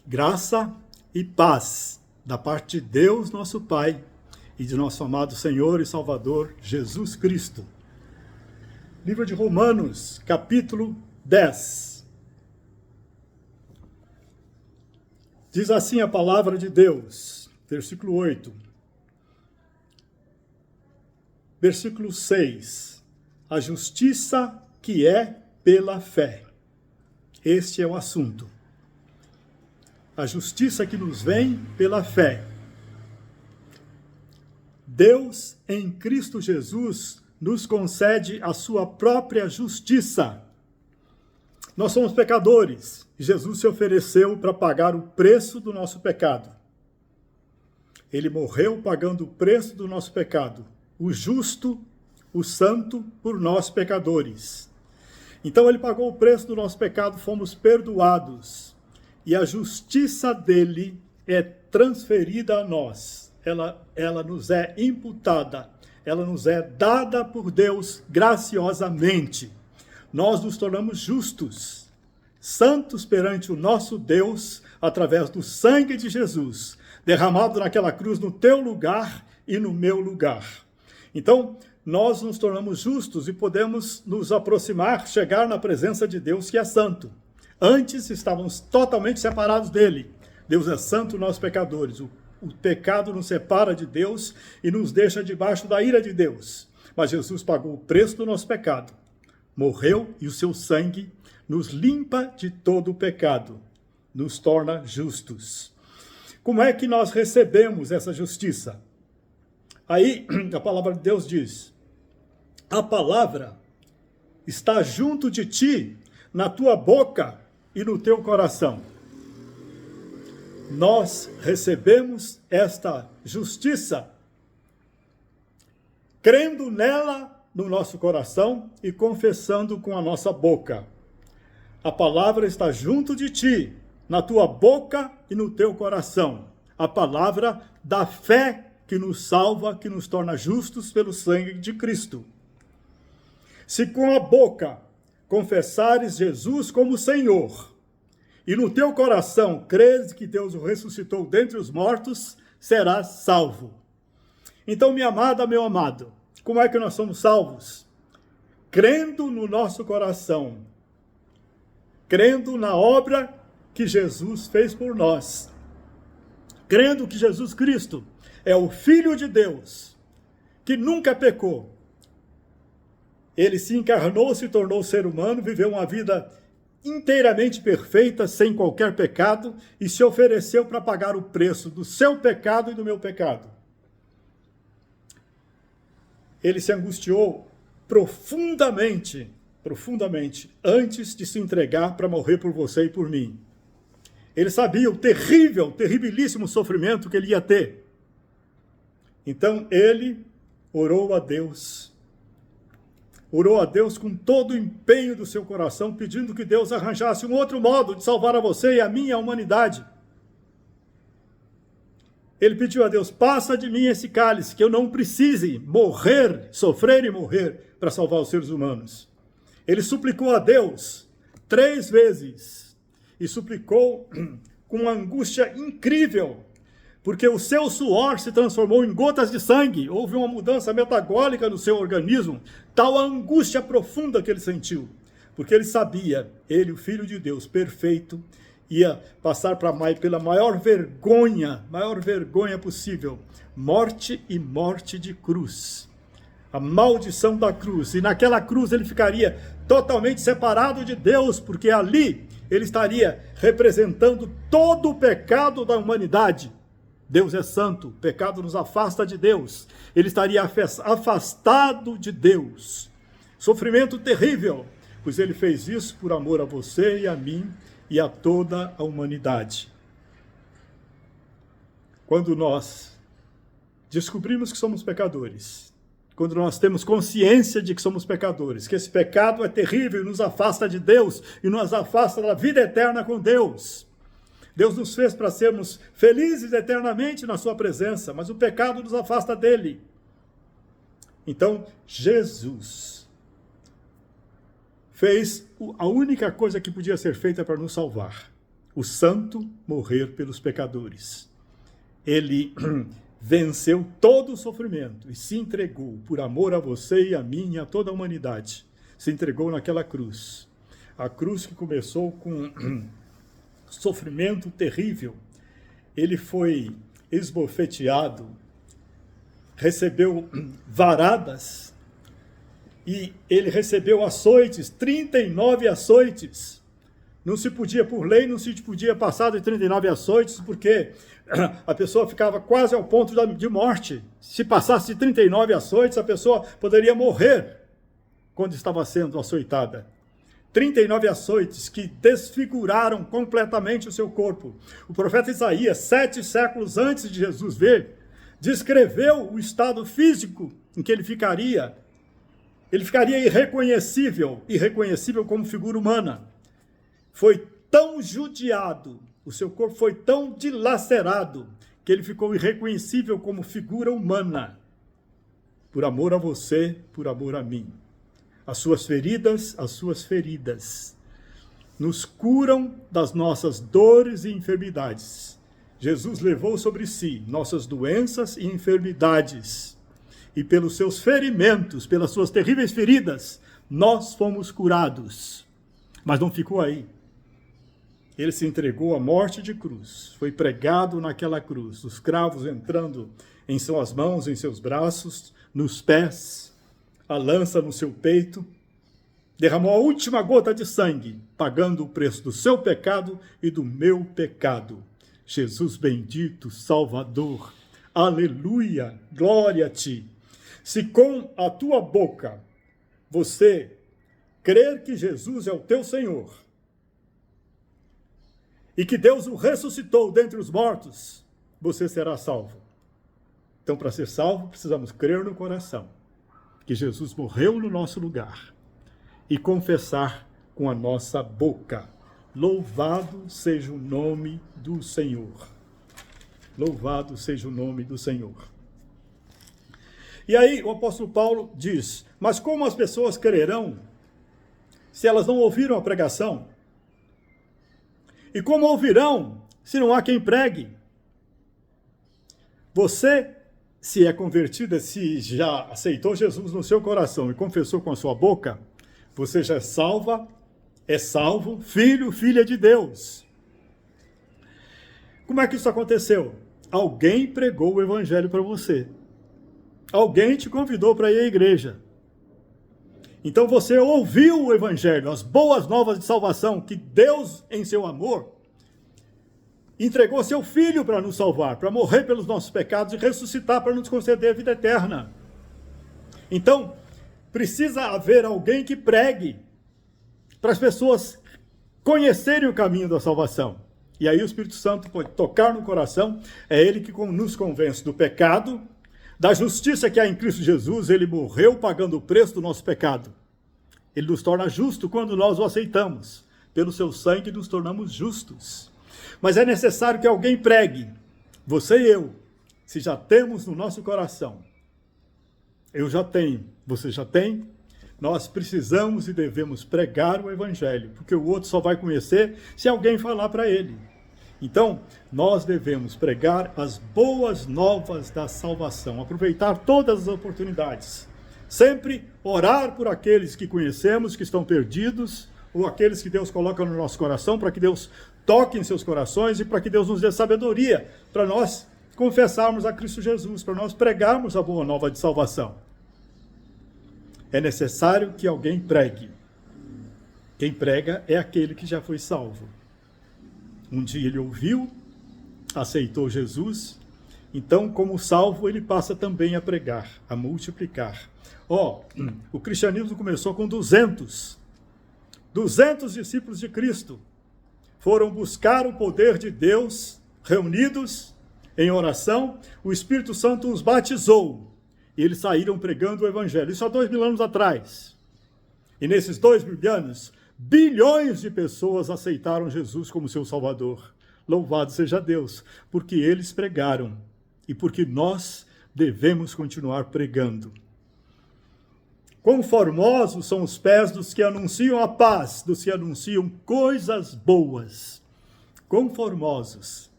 Graça e paz da parte de Deus, nosso Pai, e de nosso amado Senhor e Salvador, Jesus Cristo. Livro de Romanos, capítulo 10. Diz assim a palavra de Deus, versículo 8. Versículo 6. A justiça que é pela fé. Este é o assunto. A justiça que nos vem pela fé. Deus, em Cristo Jesus, nos concede a sua própria justiça. Nós somos pecadores e Jesus se ofereceu para pagar o preço do nosso pecado. Ele morreu pagando o preço do nosso pecado. O justo, o santo, por nós pecadores. Então ele pagou o preço do nosso pecado, fomos perdoados. E a justiça dele é transferida a nós. Ela nos é imputada. Ela nos é dada por Deus graciosamente. Nós nos tornamos justos, santos perante o nosso Deus, através do sangue de Jesus, derramado naquela cruz no teu lugar e no meu lugar. Então, nós nos tornamos justos e podemos nos aproximar, chegar na presença de Deus que é santo. Antes estávamos totalmente separados dele. Deus é santo, nós pecadores. O pecado nos separa de Deus e nos deixa debaixo da ira de Deus. Mas Jesus pagou o preço do nosso pecado. Morreu e o seu sangue nos limpa de todo o pecado. Nos torna justos. Como é que nós recebemos essa justiça? Aí a palavra de Deus diz: a palavra está junto de ti, na tua boca e no teu coração. Nós recebemos esta justiça, crendo nela no nosso coração e confessando com a nossa boca. A palavra está junto de ti, na tua boca e no teu coração. A palavra da fé que nos salva, que nos torna justos pelo sangue de Cristo. Se com a boca confessares Jesus como Senhor, e no teu coração creres que Deus o ressuscitou dentre os mortos, serás salvo. Então, minha amada, meu amado, como é que nós somos salvos? Crendo no nosso coração, crendo na obra que Jesus fez por nós, crendo que Jesus Cristo é o Filho de Deus, que nunca pecou. Ele se encarnou, se tornou ser humano, viveu uma vida inteiramente perfeita, sem qualquer pecado, e se ofereceu para pagar o preço do seu pecado e do meu pecado. Ele se angustiou profundamente, antes de se entregar para morrer por você e por mim. Ele sabia o terrível, terribilíssimo sofrimento que ele ia ter. Então ele orou a Deus com todo o empenho do seu coração, pedindo que Deus arranjasse um outro modo de salvar a você e a mim e a humanidade. Ele pediu a Deus: passa de mim esse cálice, que eu não precise morrer, sofrer e morrer para salvar os seres humanos. Ele suplicou a Deus 3 vezes e suplicou com uma angústia incrível, porque o seu suor se transformou em gotas de sangue, houve uma mudança metabólica no seu organismo, tal a angústia profunda que ele sentiu, porque ele sabia, ele, o Filho de Deus, perfeito, ia passar pela maior vergonha possível, morte e morte de cruz, a maldição da cruz, e naquela cruz ele ficaria totalmente separado de Deus, porque ali ele estaria representando todo o pecado da humanidade. Deus é santo, o pecado nos afasta de Deus. Ele estaria afastado de Deus. Sofrimento terrível, pois ele fez isso por amor a você e a mim e a toda a humanidade. Quando nós descobrimos que somos pecadores, quando nós temos consciência de que somos pecadores, que esse pecado é terrível e nos afasta de Deus e nos afasta da vida eterna com Deus. Deus nos fez para sermos felizes eternamente na sua presença, mas o pecado nos afasta dele. Então, Jesus fez a única coisa que podia ser feita para nos salvar. o santo morrer pelos pecadores. Ele venceu todo o sofrimento e se entregou por amor a você e a mim e a toda a humanidade. Se entregou naquela cruz. A cruz que começou com sofrimento terrível. Ele foi esbofeteado, recebeu varadas e ele recebeu açoites, 39 açoites. Não se podia, por lei, não se podia passar de 39 açoites, porque a pessoa ficava quase ao ponto de morte. Se passasse de 39 açoites, a pessoa poderia morrer quando estava sendo açoitada. 39 açoites que desfiguraram completamente o seu corpo. O profeta Isaías, 7 séculos antes de Jesus vir, descreveu o estado físico em que ele ficaria. Ele ficaria irreconhecível como figura humana. Foi tão judiado, o seu corpo foi tão dilacerado, que ele ficou irreconhecível como figura humana. Por amor a você, por amor a mim. As suas feridas, nos curam das nossas dores e enfermidades. Jesus levou sobre si nossas doenças e enfermidades. E pelos seus ferimentos, pelas suas terríveis feridas, nós fomos curados. Mas não ficou aí. Ele se entregou à morte de cruz, foi pregado naquela cruz, os cravos entrando em suas mãos, em seus braços, nos pés, a lança no seu peito, derramou a última gota de sangue, pagando o preço do seu pecado e do meu pecado. Jesus bendito, Salvador, aleluia, glória a ti. Se com a tua boca você crer que Jesus é o teu Senhor, e que Deus o ressuscitou dentre os mortos, você será salvo. Então, para ser salvo, precisamos crer no coração que Jesus morreu no nosso lugar e confessar com a nossa boca. Louvado seja o nome do Senhor. Louvado seja o nome do Senhor. E aí o apóstolo Paulo diz, mas como as pessoas crerão se elas não ouviram a pregação? E como ouvirão, se não há quem pregue? Você, se é convertida, se já aceitou Jesus no seu coração e confessou com a sua boca, você já é salvo, filho, filha de Deus. Como é que isso aconteceu? Alguém pregou o evangelho para você. Alguém te convidou para ir à igreja. Então você ouviu o evangelho, as boas novas de salvação, que Deus, em seu amor, entregou seu Filho para nos salvar, para morrer pelos nossos pecados e ressuscitar para nos conceder a vida eterna. Então, precisa haver alguém que pregue, para as pessoas conhecerem o caminho da salvação. E aí o Espírito Santo pode tocar no coração, é ele que nos convence do pecado, da justiça que há em Cristo Jesus. Ele morreu pagando o preço do nosso pecado. Ele nos torna justos quando nós o aceitamos. Pelo seu sangue nos tornamos justos. Mas é necessário que alguém pregue. Você e eu, se já temos no nosso coração. Eu já tenho, você já tem? Nós precisamos e devemos pregar o evangelho, porque o outro só vai conhecer se alguém falar para ele. Então, nós devemos pregar as boas novas da salvação, aproveitar todas as oportunidades. Sempre orar por aqueles que conhecemos, que estão perdidos, ou aqueles que Deus coloca no nosso coração, para que Deus toque em seus corações e para que Deus nos dê sabedoria, para nós confessarmos a Cristo Jesus, para nós pregarmos a boa nova de salvação. É necessário que alguém pregue. Quem prega é aquele que já foi salvo. Um dia ele ouviu, aceitou Jesus, então, como salvo, ele passa também a pregar, a multiplicar. O cristianismo começou com 200 discípulos de Cristo. Foram buscar o poder de Deus, reunidos em oração, o Espírito Santo os batizou, e eles saíram pregando o evangelho. Isso há 2.000 anos atrás. E nesses 2.000 anos, bilhões de pessoas aceitaram Jesus como seu Salvador. Louvado seja Deus, porque eles pregaram e porque nós devemos continuar pregando. Quão formosos são os pés dos que anunciam a paz, dos que anunciam coisas boas. Quão formosos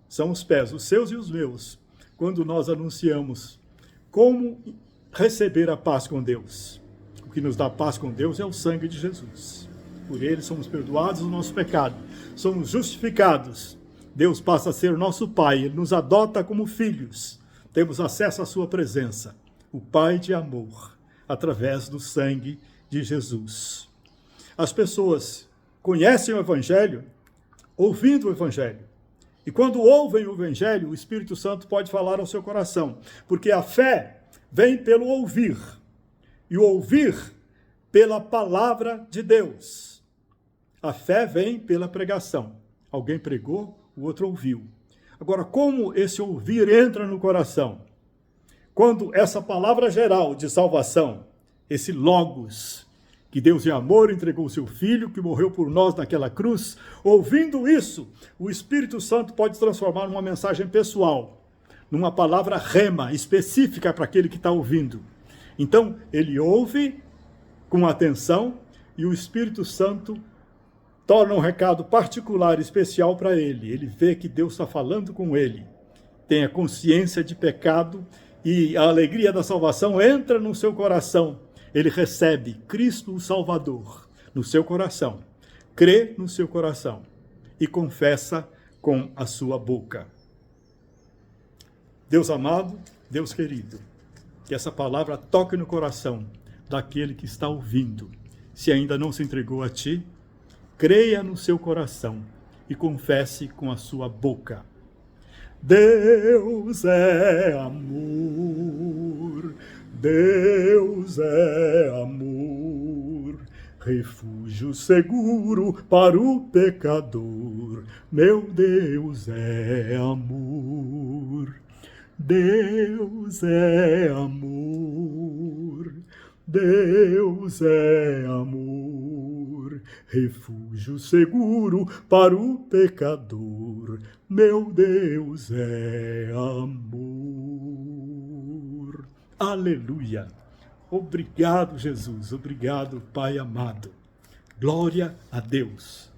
são os pés, os seus e os meus, quando nós anunciamos como receber a paz com Deus. O que nos dá paz com Deus é o sangue de Jesus. Por ele somos perdoados do nosso pecado, somos justificados. Deus passa a ser o nosso Pai, ele nos adota como filhos. Temos acesso à sua presença, o Pai de amor, através do sangue de Jesus. As pessoas conhecem o Evangelho ouvindo o Evangelho. E quando ouvem o Evangelho, o Espírito Santo pode falar ao seu coração, porque a fé vem pelo ouvir, e o ouvir pela palavra de Deus. A fé vem pela pregação. Alguém pregou, o outro ouviu. Agora, como esse ouvir entra no coração? Quando essa palavra geral de salvação, esse Logos, que Deus em amor entregou o seu Filho, que morreu por nós naquela cruz, ouvindo isso, o Espírito Santo pode transformar numa mensagem pessoal, numa palavra rema, específica para aquele que está ouvindo. Então, ele ouve com atenção e o Espírito Santo torna um recado particular, especial para ele. Ele vê que Deus está falando com ele, tem a consciência de pecado e a alegria da salvação entra no seu coração. Ele recebe Cristo o Salvador no seu coração, crê no seu coração e confessa com a sua boca. Deus amado, Deus querido, que essa palavra toque no coração daquele que está ouvindo. Se ainda não se entregou a ti, creia no seu coração e confesse com a sua boca. Deus é amor, Deus é amor, refúgio seguro para o pecador. Meu Deus é amor, Deus é amor, Deus é amor, refúgio seguro para o pecador. Meu Deus é amor. Aleluia! Obrigado, Jesus. Obrigado, Pai amado. Glória a Deus.